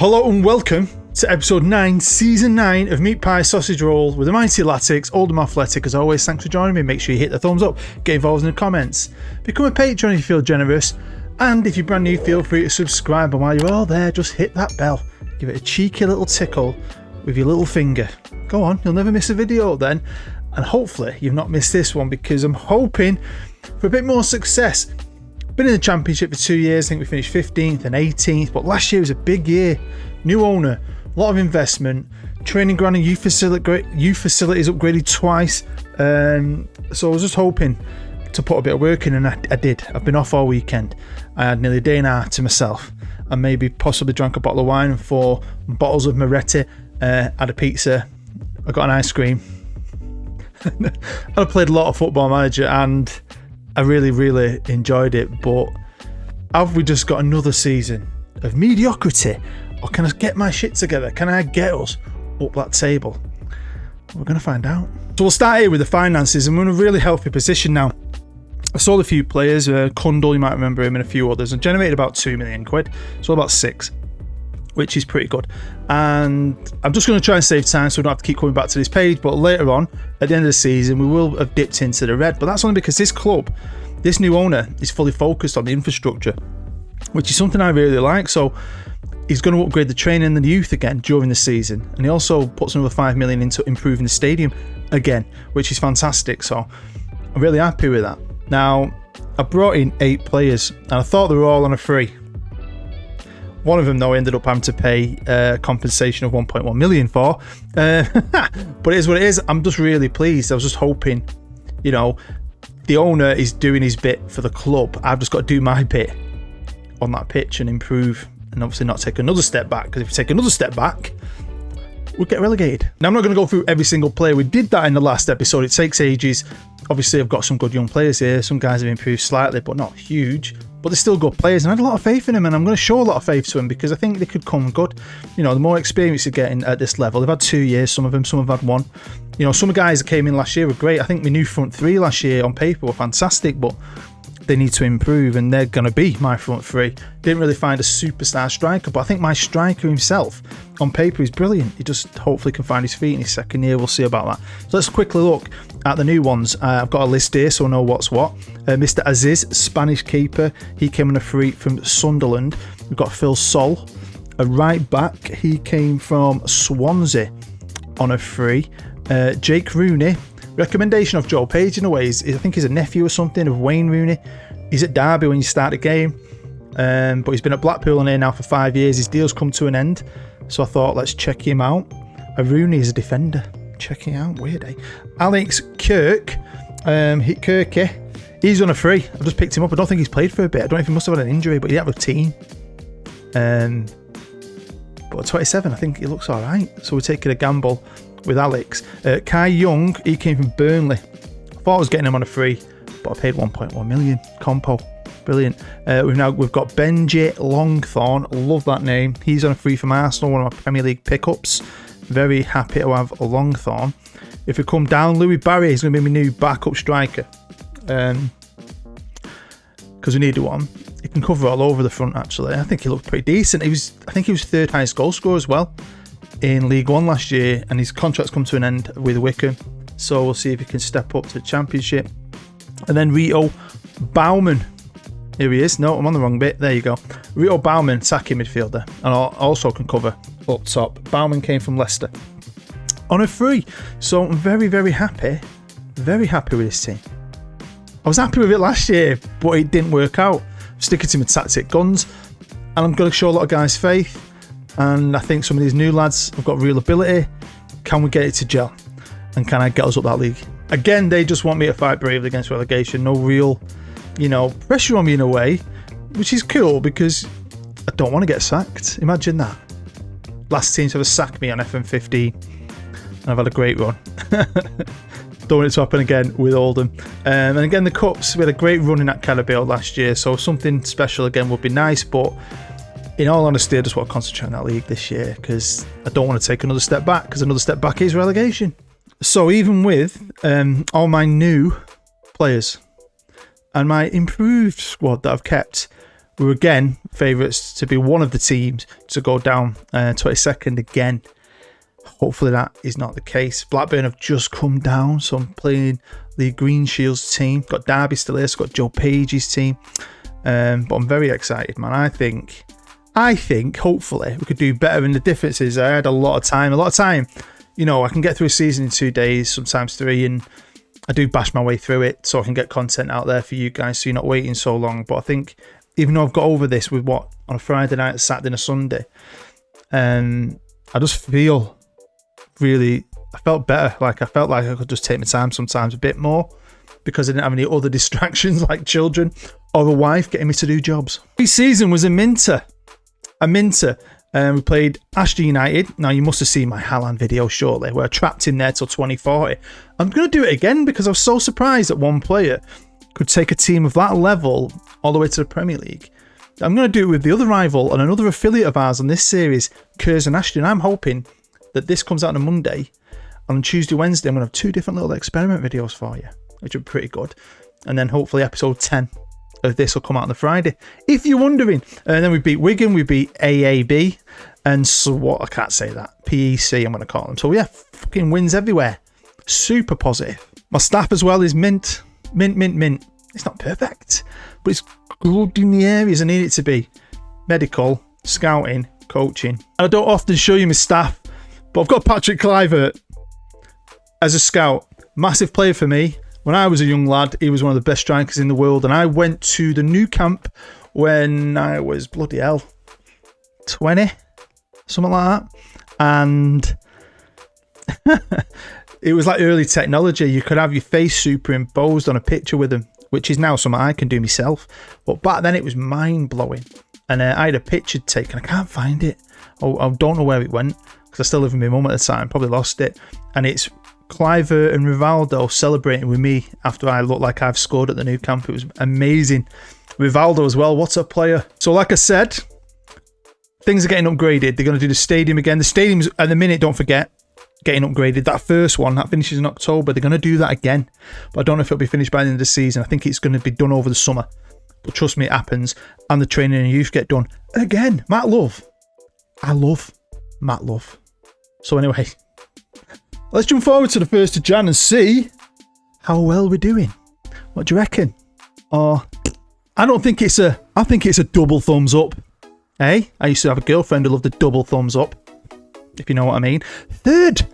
Hello and welcome to episode 9, season 9 of Meat Pie Sausage Roll with the mighty Latics, Oldham Athletic. As always, thanks for joining me. Make sure you hit the thumbs up, get involved in the comments, become a patron if you feel generous, and if you're brand new, feel free to subscribe. And while you're all there, just hit that bell, give it a cheeky little tickle with your little finger. Go on, you'll never miss a video then, and hopefully you've not missed this one because I'm hoping for a bit more success. Been in the championship for 2 years. I think we finished 15th and 18th, but last year was a big year. New owner, a lot of investment, training ground and youth facilities upgraded twice. So I was just hoping to put a bit of work in, and I did. I've been off all weekend. I had nearly a day and a half to myself, and maybe possibly drank a bottle of wine and 4 bottles of Moretti. Had a pizza. I got an ice cream. I played a lot of Football Manager, and I really enjoyed it. But have we just got another season of mediocrity, or can I get my shit together? Can I get us up that table? We're going to find out. So we'll start here with the finances, and we're in a really healthy position now. I sold a few players, Kundal, you might remember him, and a few others, and generated about 2 million quid, so about 6, which is pretty good. And I'm just going to try and save time so we don't have to keep coming back to this page, but later on, at the end of the season, we will have dipped into the red. But that's only because this club, this new owner, is fully focused on the infrastructure, which is something I really like. So he's going to upgrade the training and the youth again during the season, and he also puts another 5 million into improving the stadium again, which is fantastic. So I'm really happy with that. Now, I brought in 8 players, and I thought they were all on a free. One of them, though, ended up having to pay compensation of 1.1 million for. But it is what it is. I'm just really pleased. I was just hoping, you know, the owner is doing his bit for the club. I've just got to do my bit on that pitch and improve, and obviously not take another step back, because if you take another step back, we'll get relegated. Now, I'm not going to go through every single player. We did that in the last episode. It takes ages. Obviously, I've got some good young players here. Some guys have improved slightly, but not huge. But they're still good players, and I had a lot of faith in them, and I'm going to show a lot of faith to them because I think they could come good. You know, the more experience you're getting at this level, they've had 2 years, some of them, some have had 1. You know, some guys that came in last year were great. I think my new front 3 last year on paper were fantastic, but they need to improve, and they're going to be my front 3. Didn't really find a superstar striker, but I think my striker himself on paper is brilliant. He just hopefully can find his feet in his second year. We'll see about that. So let's quickly look at the new ones. I've got a list here so I know what's what. Mr. Aziz, Spanish keeper. He came on a free from Sunderland. We've got Phil Sol, a right back. He came from Swansea on a free. Jake Rooney, recommendation of Joe Page in a way. I think he's a nephew or something of Wayne Rooney. He's at Derby when you start the game, but he's been at Blackpool on here now for 5 years. His deal's come to an end, so I thought let's check him out. Rooney is a defender. Check him out. Weird, eh? Alex Kirk, Kirky, he's on a free. I've just picked him up. I don't think he's played for a bit. I don't know if he must have had an injury, but he had a team. But at 27, I think he looks all right. So we're taking a gamble with Alex. Kai Young, he came from Burnley. I thought I was getting him on a free, but I paid 1.1 million. Compo. Brilliant. We've got Benji Longthorne. Love that name. He's on a free from Arsenal, one of my Premier League pickups. Very happy to have a Longthorne. If we come down, Louis Barry is going to be my new backup striker. Because we need one. He can cover all over the front, actually. I think he looked pretty decent. I think he was 3rd highest goal scorer as well in League One last year, and his contract's come to an end with Wickham. So we'll see if he can step up to the Championship. And then Rito Bauman. Here he is. No, I'm on the wrong bit. There you go. Rito Bauman, attacking midfielder, and also can cover up top. Bauman came from Leicester on a free. So I'm very happy with this team. I was happy with it last year, but it didn't work out. I'm sticking to my tactic guns, and I'm going to show a lot of guys faith. And I think some of these new lads have got real ability. Can we get it to gel? And can I get us up that league? Again, they just want me to fight bravely against relegation. No real, pressure on me in a way, which is cool because I don't want to get sacked. Imagine that. Last team to ever sack me on FM23, and I've had a great run. Don't want it to happen again with Oldham. And again, the Cups, we had a great run in that Carabao last year, so something special again would be nice, but in all honesty, I just want to concentrate on that league this year because I don't want to take another step back, because another step back is relegation. So even with all my new players and my improved squad that I've kept, we're again favourites to be one of the teams to go down 22nd again. Hopefully that is not the case. Blackburn have just come down, so I'm playing the Green Shields team. Got Derby still here, so got Joe Page's team. But I'm very excited, man. I think hopefully we could do better. And the difference is I had a lot of time. You know, I can get through a season in 2 days, sometimes 3, and I do bash my way through it so I can get content out there for you guys so you're not waiting so long. But I think even though I've got over this with on a Friday night, a Saturday and a Sunday, I just feel I felt better. Like I felt like I could just take my time sometimes a bit more because I didn't have any other distractions like children or a wife getting me to do jobs. This season was a minter. We played Ashton United. Now, you must have seen my Haaland video shortly where I trapped him there till 2040. I'm going to do it again because I was so surprised that one player could take a team of that level all the way to the Premier League. I'm going to do it with the other rival and another affiliate of ours on this series, Kers and Ashton. I'm hoping that this comes out on a Monday. On Tuesday, Wednesday, I'm going to have 2 different little experiment videos for you, which are pretty good. And then hopefully episode 10 of this will come out on the Friday, if you're wondering. And then we beat Wigan, we beat AAB, and so what? I can't say that. PEC, I'm going to call them. So yeah, fucking wins everywhere. Super positive. My staff as well is mint. It's not perfect, but it's good in the areas I need it to be. Medical, scouting, coaching. I don't often show you my staff, but I've got Patrick Kluivert as a scout. Massive player for me. When I was a young lad, he was one of the best strikers in the world, and I went to the new camp when I was, bloody hell, 20, something like that. And it was like early technology. You could have your face superimposed on a picture with him, which is now something I can do myself. But back then it was mind-blowing. And I had a picture taken. I can't find it. I don't know where it went because I still live with my mum at the time. Probably lost it. And it's Kluivert and Rivaldo celebrating with me after I look like I've scored at the new camp. It was amazing. Rivaldo as well, what a player. So like I said, things are getting upgraded. They're going to do the stadium again. The stadium's at the minute, don't forget, getting upgraded. That first one, that finishes in October. They're going to do that again. But I don't know if it'll be finished by the end of the season. I think it's going to be done over the summer. But trust me, it happens. And the training and youth get done. Again, Matt Love. I love Matt Love. So anyway, let's jump forward to the 1st of Jan and see how well we're doing. What do you reckon? I think it's a double thumbs up. Hey, I used to have a girlfriend who loved a double thumbs up, if you know what I mean. Third,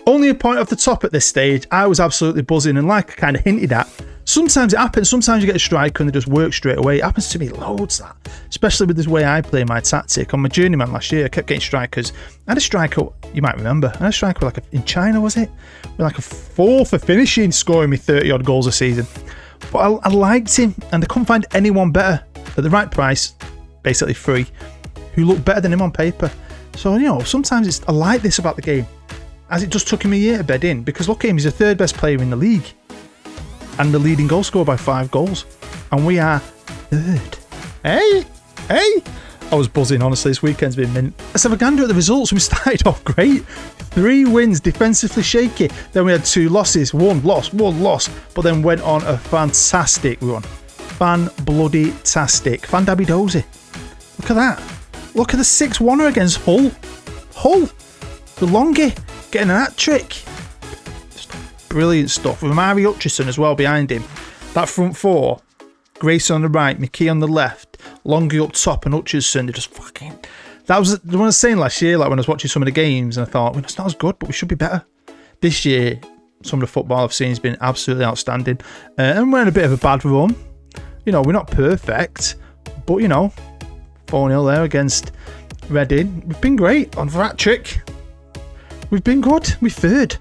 only a point off the top at this stage. I was absolutely buzzing, and like I kind of hinted at, sometimes it happens. Sometimes you get a striker and they just work straight away. It happens to me loads, that. Especially with this way I play my tactic. On my journeyman last year, I kept getting strikers. I had a striker, you might remember, I had a striker with in China, was it? With like a 4 for finishing, scoring me 30 odd goals a season. But I liked him, and I couldn't find anyone better at the right price, basically free, who looked better than him on paper. So, you know, sometimes I like this about the game, as it just took him a year to bed in, because look at him, he's the 3rd best player in the league and the leading goal scorer by 5 goals, and we are 3rd. Hey, I was buzzing, honestly. This weekend's been mint. Let's have a gander at the results. We started off great. 3 wins, defensively shaky. Then we had 2 losses, 1 loss, but then went on a fantastic run. Fan-bloody-tastic. Fan-dabby-dozy. Look at that. Look at the 6-1er against Hull. The Longy getting an hat-trick. Brilliant stuff. With Mari Hutchison as well behind him. That front 4, Grayson on the right, McKee on the left, Longy up top, and Hutchison, they're just fucking... That was the one I was saying last year, like when I was watching some of the games, and I thought, well, it's not as good, but we should be better. This year, some of the football I've seen has been absolutely outstanding. And we're in a bit of a bad run. You know, we're not perfect, but, you know, 4-0 there against Reading. We've been great on that trick. We've been good. We're 3rd.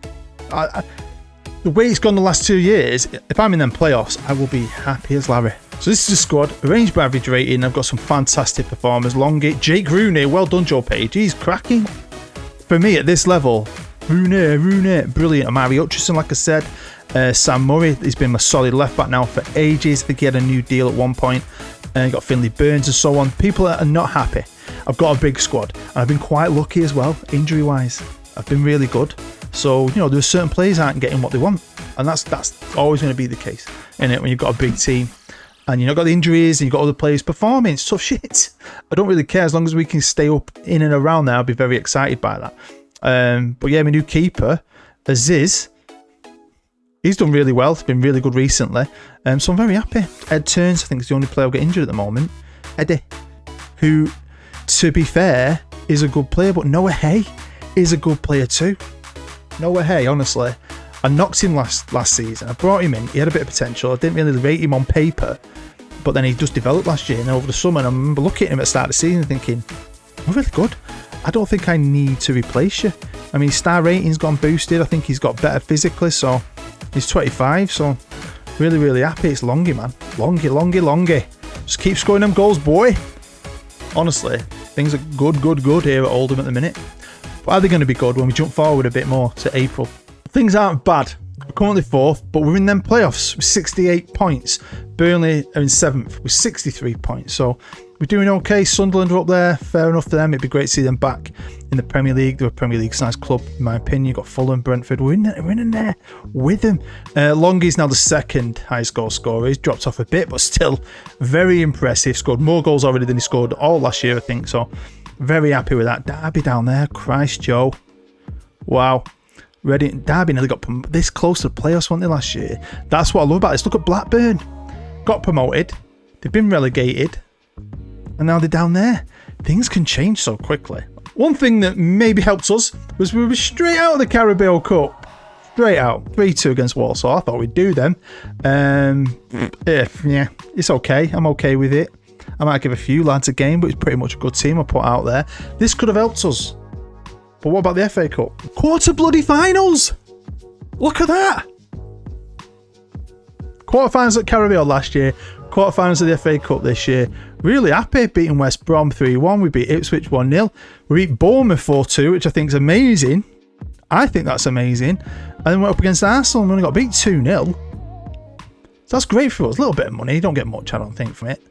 The way it's gone the last 2 years, if I'm in them playoffs, I will be happy as Larry. So this is a squad arranged by average rating. I've got some fantastic performers. Longy, Jake Rooney, well done, Joe Page. He's cracking. For me at this level, Rooney, brilliant. Amari Hutchison, like I said. Sam Murray, he's been my solid left back now for ages. I think he had a new deal at one point. You got Finley Burns and so on. People are not happy. I've got a big squad, and I've been quite lucky as well, injury wise. I've been really good. So, you know, there's certain players aren't getting what they want, and that's always going to be the case, isn't it, when you've got a big team. and you've not got the injuries and you've got other players performing. It's tough shit. I don't really care as long as we can stay up in and around there. I'll be very excited by that. But yeah, my new keeper, Aziz, he's done really well. It's been really good recently. So I'm very happy. Ed Turns, I think, is the only player who'll get injured at the moment. Eddie, who, to be fair, is a good player, but Noah Hay is a good player too. Noah Hay, honestly, I knocked him last season. I brought him in. He had a bit of potential. I didn't really rate him on paper, but then he just developed last year and over the summer. And I remember looking at him at the start of the season thinking, "I'm really good. I don't think I need to replace you." I mean, his star rating's gone boosted. I think he's got better physically. So he's 25. So really, really happy. It's Longy, man. Longy. Just keep scoring them goals, boy. Honestly, things are good here at Oldham at the minute. But are they going to be good when we jump forward a bit more to April? Things aren't bad. We're currently 4th, but we're in them playoffs with 68 points. Burnley are in 7th with 63 points. So we're doing okay. Sunderland are up there. Fair enough to them. It'd be great to see them back in the Premier League. They're a Premier League-sized club, in my opinion. You've got Fulham, Brentford. We're in there with them. Longy's now the 2nd highest goal scorer. He's dropped off a bit, but still very impressive. Scored more goals already than he scored all last year, I think. So very happy with that. Derby down there. Christ, Joe. Wow. Derby nearly got this close to the playoffs, weren't they, last year? That's what I love about this. Look at Blackburn. Got promoted. They've been relegated. And now they're down there. Things can change so quickly. One thing that maybe helped us was we were straight out of the Carabao Cup. Straight out. 3-2 against Walsall. I thought we'd do them. Yeah, it's okay. I'm okay with it. I might give a few lads a game, but it's pretty much a good team I put out there. This could have helped us. But what about the FA Cup? Quarter bloody finals! Look at that! Quarterfinals at Carabao last year. Quarterfinals of the FA Cup this year. Really happy beating West Brom 3-1. We beat Ipswich 1-0. We beat Bournemouth 4-2, which I think is amazing. I think that's amazing. And then went up against Arsenal and we only got beat 2-0. So that's great for us. A little bit of money. You don't get much, I don't think, from it.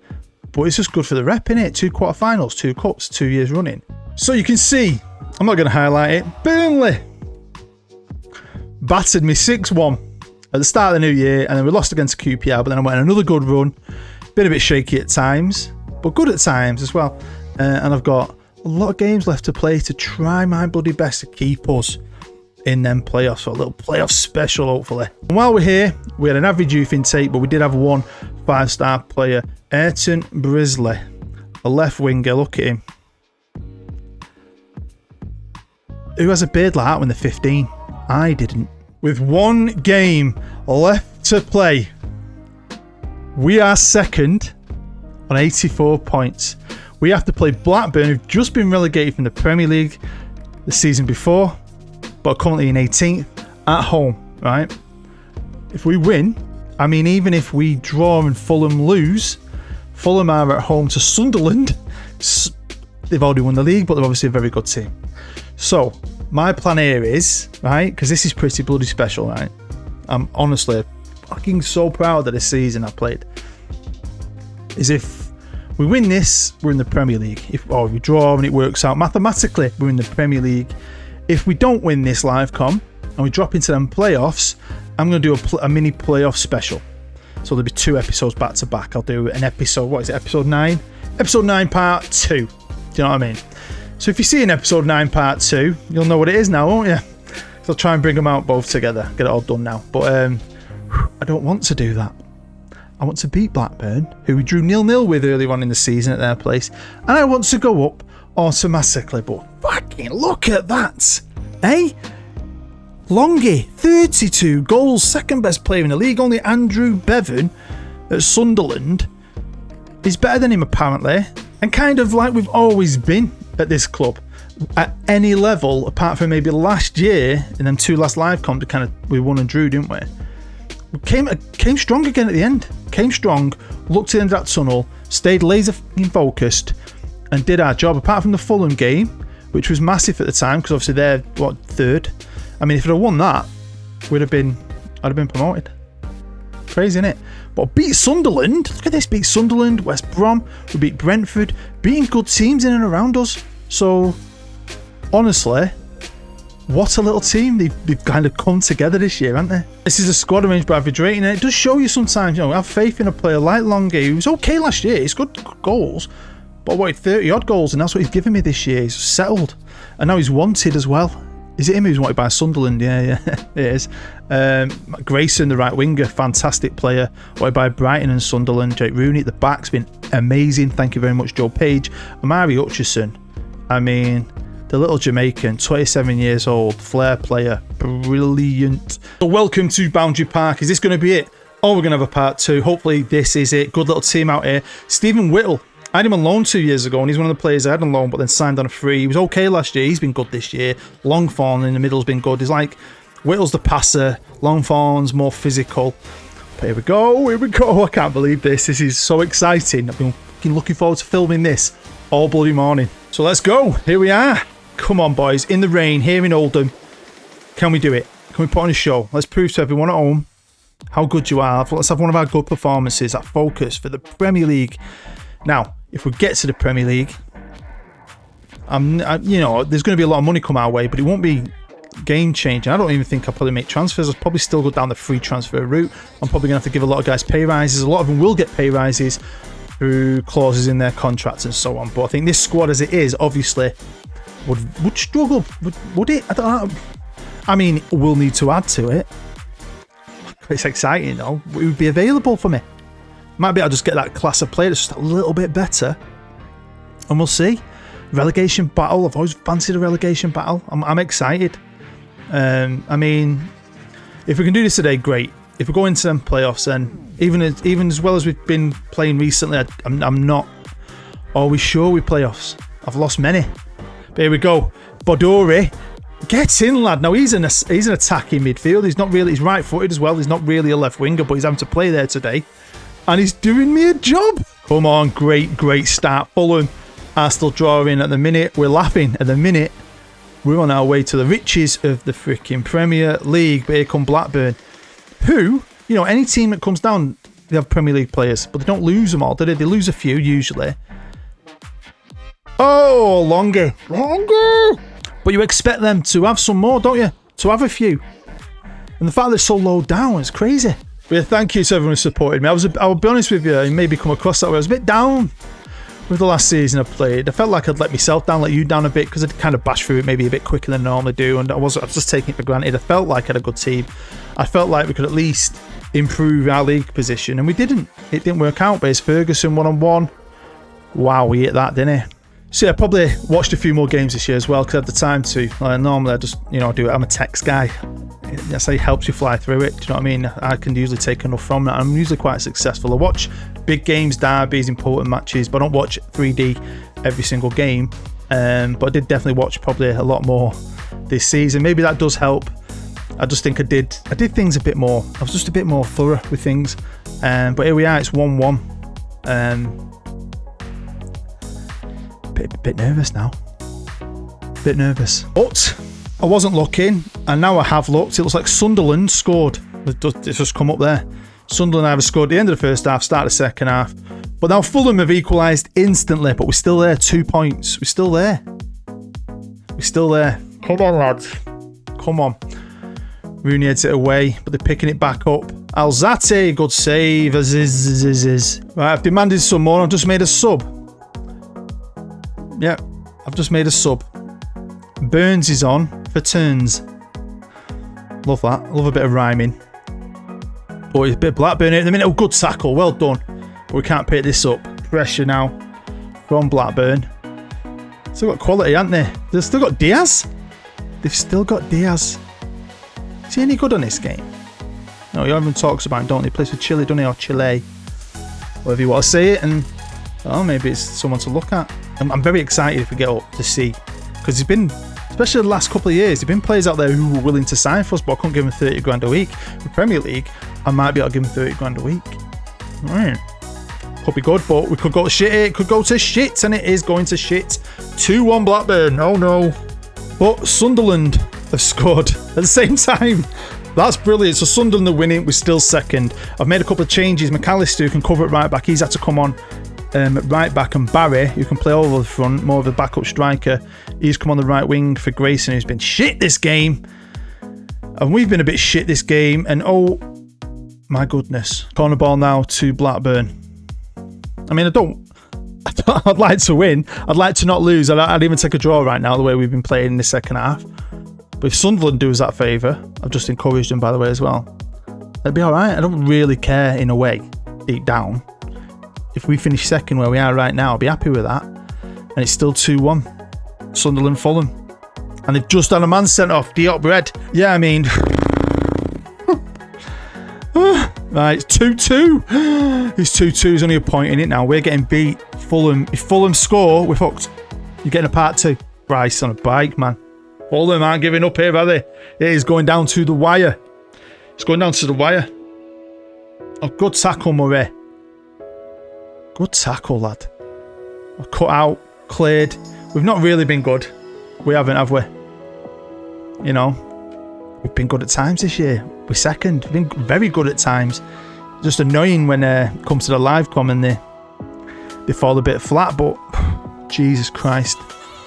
But it's just good for the rep, innit? 2 quarterfinals, 2 cups, 2 years running. So you can see, I'm not going to highlight it. Burnley battered me 6-1 at the start of the new year, and then we lost against QPR, but then I went on another good run. Been a bit shaky at times, but good at times as well. And I've got a lot of games left to play to try my bloody best to keep us in them playoffs, so a little playoff special hopefully. And while we're here, we had an average youth intake, but we did have one 5-star player, Ayrton Brisley, a left winger. Look at him. Who has a beard like that when they're 15? I didn't. With 1 game left to play, we are 2nd on 84 points. We have to play Blackburn, who've just been relegated from the Premier League the season before, but are currently in 18th at home, right? If we win, I mean, even if we draw and Fulham lose, Fulham are at home to Sunderland. They've already won the league, but they're obviously a very good team. So, my plan here is, right, because this is pretty bloody special, right? I'm honestly fucking so proud of this season I played. Is if we win this, we're in the Premier League. If we draw and it works out mathematically, we're in the Premier League. If we don't win this live com and we drop into them playoffs, I'm going to do a mini playoff special. So there'll be 2 episodes back to back. I'll do an episode, what is it, episode 9? Episode 9 part 2. Do you know what I mean? So if you see an episode 9 part 2, you'll know what it is now, won't you? So I'll try and bring them out both together. Get it all done now. But I don't want to do that. I want to beat Blackburn, who we drew 0-0 with earlier on in the season at their place. And I want to go up automatically. But fucking look at that. Eh? Longy, 32 goals, 2nd best player in the league. Only Andrew Bevan at Sunderland is better than him apparently. And kind of like we've always been at this club. At any level, apart from maybe last year, in them 2 last live comps, we won and drew, didn't we? We came strong again at the end. Came strong, looked at the end of that tunnel, stayed laser focused, and did our job. Apart from the Fulham game, which was massive at the time, because obviously they're 3rd. I mean, if I'd have won that, I'd have been promoted. Crazy, innit? But beat Sunderland. Look at this. Beat Sunderland, West Brom. We beat Brentford. Beating good teams in and around us. So, honestly, what a little team they've kind of come together this year, haven't they? This is a squad arranged by average rating, and it does show you sometimes, you know, have faith in a player like Longy, who was okay last year. He's good goals, but I wanted 30 odd goals, and that's what he's given me this year. He's settled, and now he's wanted as well. Is it him who's wanted by Sunderland? Yeah, it is. Grayson, the right winger, fantastic player. Wanted by Brighton and Sunderland. Jake Rooney at the back's been amazing. Thank you very much, Joe Page. Amari Hutchison, I mean, the little Jamaican, 27 years old, flair player, brilliant. So welcome to Boundary Park. Is this going to be it? Oh, we're going to have a part 2. Hopefully this is it. Good little team out here. Stephen Whittle. I had him on loan 2 years ago, and he's one of the players I had on loan, but then signed on a free. He was okay last year. He's been good this year. Longthorn in the middle's been good. He's like, Whittle's the passer. Longthorn's more physical. But here we go. I can't believe this. This is so exciting. I've been looking forward to filming this all bloody morning. So let's go. Here we are. Come on, boys. In the rain, here in Oldham. Can we do it? Can we put on a show? Let's prove to everyone at home how good you are. Let's have one of our good performances, that focus for the Premier League. Now, if we get to the Premier League, you know, there's going to be a lot of money come our way, but it won't be game changing. I don't even think I'll probably make transfers. I'll probably still go down the free transfer route. I'm probably going to have to give a lot of guys pay rises. A lot of them will get pay rises through clauses in their contracts and so on. But I think this squad as it is, obviously, would struggle. Would it? I don't know. I mean, we'll need to add to it. It's exciting, though. It would be available for me. Might be I'll just get that class of player that's just a little bit better. And we'll see. Relegation battle. I've always fancied a relegation battle. I'm excited. I mean, if we can do this today, great. If we go into them playoffs, then even as well as we've been playing recently, I'm not always sure with playoffs. I've lost many. But here we go. Bodori. Get in, lad. Now, he's an attacking midfield. He's right-footed as well. He's not really a left winger, but he's having to play there today. And he's doing me a job. Come on, great start. Fulham are still drawing at the minute. We're laughing at the minute. We're on our way to the riches of the freaking Premier League. But here come Blackburn, who, you know, any team that comes down, they have Premier League players, but they don't lose them all, do they? They lose a few, usually. Oh, Longy. But you expect them to have some more, don't you? To have a few. And the fact they're so low down is crazy. But yeah, thank you to everyone who supported me. I'll be honest with you, it maybe come across that way. I was a bit down with the last season I played. I felt like I'd let myself down, let you down a bit, because I'd kind of bashed through it maybe a bit quicker than I normally do, and I was just taking it for granted. I felt like I had a good team. I felt like we could at least improve our league position, and we didn't. It didn't work out. But it's Ferguson 1-on-1. Wow, he hit that, didn't he? So yeah, I probably watched a few more games this year as well, because I had the time to. Normally I just, you know, do it. I'm a text guy. That's how it helps you fly through it. Do you know what I mean? I can usually take enough from that. I'm usually quite successful. I watch big games, derbies, important matches, but I don't watch 3D every single game. But I did definitely watch probably a lot more this season. Maybe that does help. I just think I did things a bit more. I was just a bit more thorough with things. But here we are. It's 1-1. Bit nervous now. Bit nervous. But I wasn't looking, and now I have looked. It looks like Sunderland scored. It's just come up there. Sunderland either scored at the end of the first half, start of the second half. But now Fulham have equalised instantly, but we're still there. 2 points. We're still there. Come on, lads. Come on. Rooney heads it away, but they're picking it back up. Alzate, good save. Right, I've demanded some more. I've just made a sub. Yeah, I've just made a sub. Burns is on for turns. Love that. Love a bit of rhyming. But it's a bit Blackburn at the minute. Oh, good tackle. Well done. But we can't pick this up. Pressure now from Blackburn. Still got quality, haven't they? They've still got Diaz. Is he any good on this game? No, everyone talks about him, don't they? He plays for Chile, doesn't he? Or Chile. Whatever you want to say it. And maybe it's someone to look at. I'm very excited if we get up to see. Because he's been, especially the last couple of years, there have been players out there who were willing to sign for us, but I couldn't give him 30 grand a week. For Premier League, I might be able to give him 30 grand a week. Right. Could be good, but we could go to shit here. It could go to shit, and it is going to shit. 2-1 Blackburn. Oh no. But Sunderland have scored at the same time. That's brilliant. So Sunderland are winning. We're still second. I've made a couple of changes. McAllister, who can cover it right back, he's had to come on. right back, and Barry, who can play over the front, more of a backup striker. He's come on the right wing for Grayson, who's been shit this game. And we've been a bit shit this game. And oh my goodness. Corner ball now to Blackburn. I mean, I'd like to win. I'd like to not lose. I'd even take a draw right now, the way we've been playing in the second half. But if Sunderland do us that favour, I've just encouraged them, by the way, as well. That'd be all right. I don't really care, in a way, deep down. If we finish second where we are right now, I'll be happy with that. And it's still 2-1. Sunderland, Fulham. And they've just had a man sent off. Diop red. Yeah, I mean... right, it's 2-2. It's 2-2. There's only a point in it now. We're getting beat. Fulham. If Fulham score, we're fucked. You're getting a part 2. Bryce on a bike, man. Fulham aren't giving up here, are they? It is going down to the wire. It's going down to the wire. Oh, good tackle, Murray. Good tackle, lad. Cut out, cleared. We've not really been good. We haven't, have we? You know, we've been good at times this year. We're second. We've been very good at times. Just annoying when it comes to the live com and they fall a bit flat, but Jesus Christ.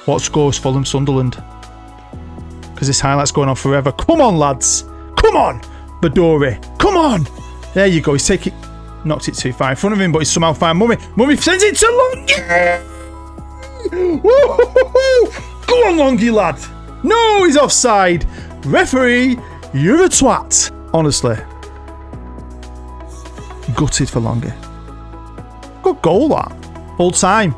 What scores Fulham, Sunderland? Because this highlight's going on forever. Come on, lads. Come on. Badori. Come on. There you go. He's taking... Knocked it too far in front of him, but he's somehow found Mummy. Mummy sends it to Longy. Go on, Longy, lad. No, he's offside. Referee, you're a twat. Honestly. Gutted for Longy. Good goal, that. Full time.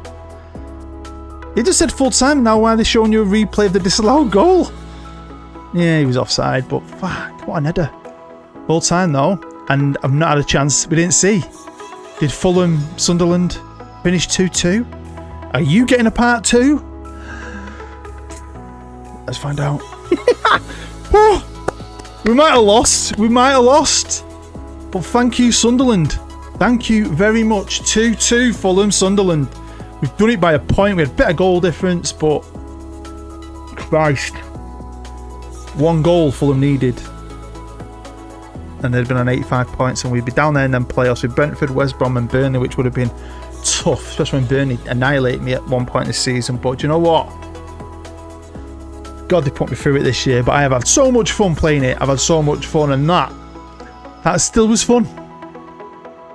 He just said full time. Now why are they showing you a replay of the disallowed goal? Yeah, he was offside, but fuck, what an header. Full time, though. And I've not had a chance. We didn't see. Did Fulham, Sunderland finish 2-2? Are you getting a part 2? Let's find out. Oh, we might have lost. We might have lost. But thank you, Sunderland. Thank you very much. 2-2 Fulham, Sunderland. We've done it by a point. We had a bit of goal difference, but Christ. 1 goal Fulham needed. And they'd been on 85 points, and we'd be down there in them playoffs with Brentford, West Brom and Burnley, which would have been tough, especially when Burnley annihilated me at one point this season. But do you know what? God, they put me through it this year, but I have had so much fun playing it. I've had so much fun, and that still was fun.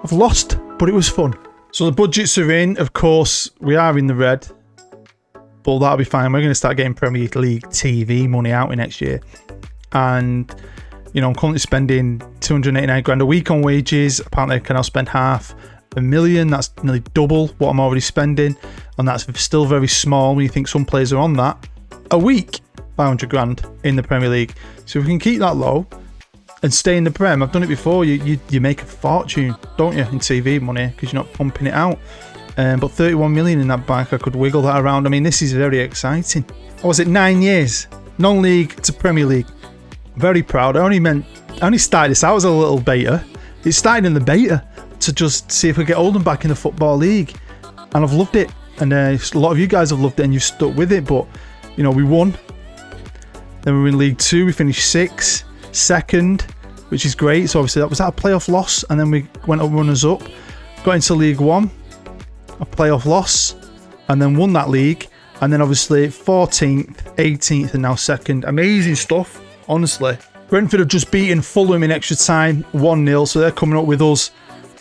I've lost, but it was fun. So the budgets are in. Of course, we are in the red, but that'll be fine. We're going to start getting Premier League TV money out in next year. And... you know, I'm currently spending 289 grand a week on wages. Apparently I can now spend $500,000. That's nearly double what I'm already spending. And that's still very small when you think some players are on that. A week, 500 grand in the Premier League. So if we can keep that low and stay in the Prem, I've done it before, you make a fortune, don't you, in TV money, because you're not pumping it out. But 31 million in that bank, I could wiggle that around. I mean, this is very exciting. What was it, 9 years? Non-league to Premier League. Very proud. I only started this out as a little beta. It started in the beta to just see if we get Oldham back in the Football League, and I've loved it. And a lot of you guys have loved it, and you've stuck with it. But you know, we won. Then we were in League 2. We finished 6th, second, which is great. So obviously that was a playoff loss, and then we went up runners up, got into League 1, a playoff loss, and then won that league. And then obviously 14th, 18th, and now second. Amazing stuff. Honestly, Brentford have just beaten Fulham in extra time 1-0, so they're coming up with us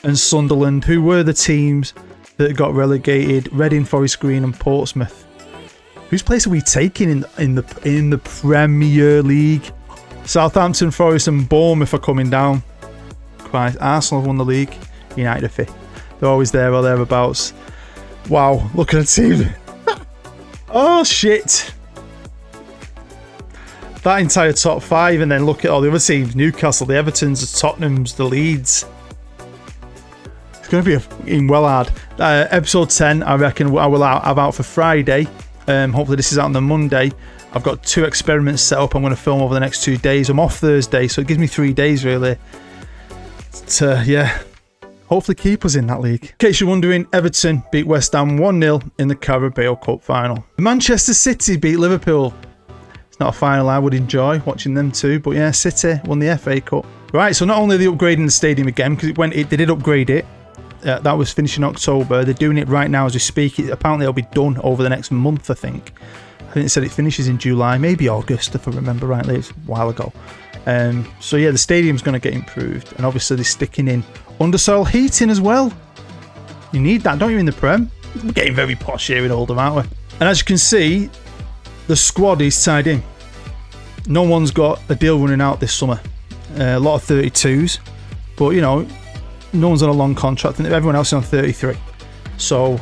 and Sunderland, who were the teams that got relegated. Reading, Forest Green and Portsmouth. Whose place are we taking in the Premier League? Southampton, Forest and Bournemouth are coming down. Christ, Arsenal have won the league. United are 5th. They're always there or thereabouts. Wow, look at the team. Oh shit. That entire top 5, and then look at all the other teams. Newcastle, the Evertons, the Tottenhams, the Leeds. It's going to be a fucking well hard. Episode 10, I reckon I will have out for Friday. Hopefully this is out on the Monday. I've got 2 experiments set up I'm going to film over the next 2 days. I'm off Thursday, so it gives me 3 days really to, yeah, hopefully keep us in that league. In case you're wondering, Everton beat West Ham 1-0 in the Carabao Cup final. Manchester City beat Liverpool. Not a final I would enjoy watching them too, but yeah, City won the FA Cup. Right, so not only are they upgrading the stadium again, because they did upgrade it, That was finished in October. They're doing it right now as we speak. Apparently it'll be done over the next month, I think. I think it said it finishes in July, maybe August, if I remember rightly. It's a while ago. So yeah, the stadium's going to get improved, and obviously they're sticking in undersoil heating as well. You need that, don't you, in the Prem? We're getting very posh here in Oldham, aren't we? And as you can see, the squad is tied in. No one's got a deal running out this summer. A lot of 32s, but you know, no one's on a long contract, and everyone else is on 33. So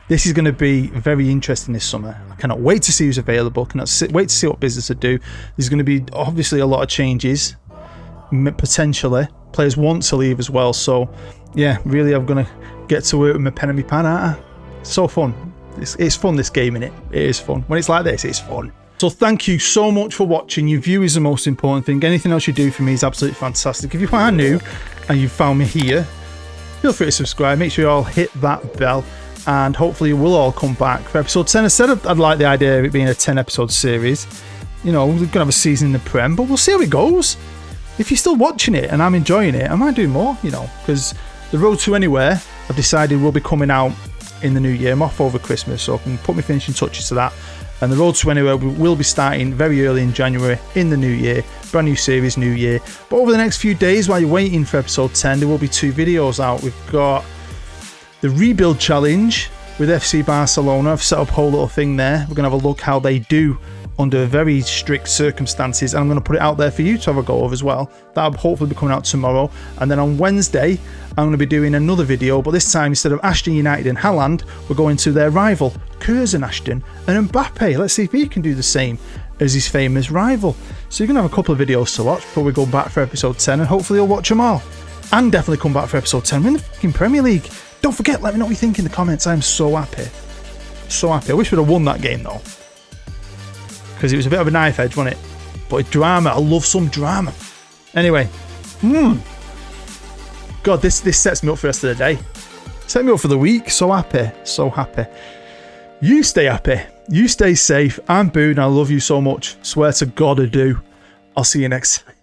this is going to be very interesting this summer. I cannot wait to see who's available. Wait to see what business to do. There's going to be obviously a lot of changes, potentially. Players want to leave as well. So yeah, really, I'm going to get to work with my pen and my pad, aren't I? So fun. It's fun, this game, innit? It is fun. When it's like this, it's fun. So thank you so much for watching. Your view is the most important thing. Anything else you do for me is absolutely fantastic. If you are new and you found me here, feel free to subscribe. Make sure you all hit that bell. And hopefully we'll all come back for episode 10. I'd like the idea of it being a 10 episode series. You know, we're going to have a season in the Prem, but we'll see how it goes. If you're still watching it and I'm enjoying it, I might do more, you know, because the Road to Anywhere, I've decided will be coming out in the new year. I'm off over Christmas, so I can put my finishing touches to that. And the Road to Anywhere will be starting very early in January in the new year. Brand new series, new year. But over the next few days, while you're waiting for episode 10, there will be 2 videos out. We've got the Rebuild Challenge with FC Barcelona. I've set up a whole little thing there. We're going to have a look how they do under very strict circumstances. And I'm going to put it out there for you to have a go of as well. That'll hopefully be coming out tomorrow. And then on Wednesday, I'm going to be doing another video. But this time, instead of Ashton United and Haaland, we're going to their rival, Curzon Ashton and Mbappe. Let's see if he can do the same as his famous rival. So you're going to have a couple of videos to watch before we go back for episode 10. And hopefully you'll watch them all. And definitely come back for episode 10. We're in the fucking Premier League. Don't forget, let me know what you think in the comments. I'm so happy. So happy. I wish we'd have won that game though, because it was a bit of a knife edge, wasn't it? But drama. I love some drama. Anyway. God, this sets me up for the rest of the day. Set me up for the week. So happy. So happy. You stay happy. You stay safe. I'm Boo and I love you so much. Swear to God I do. I'll see you next time.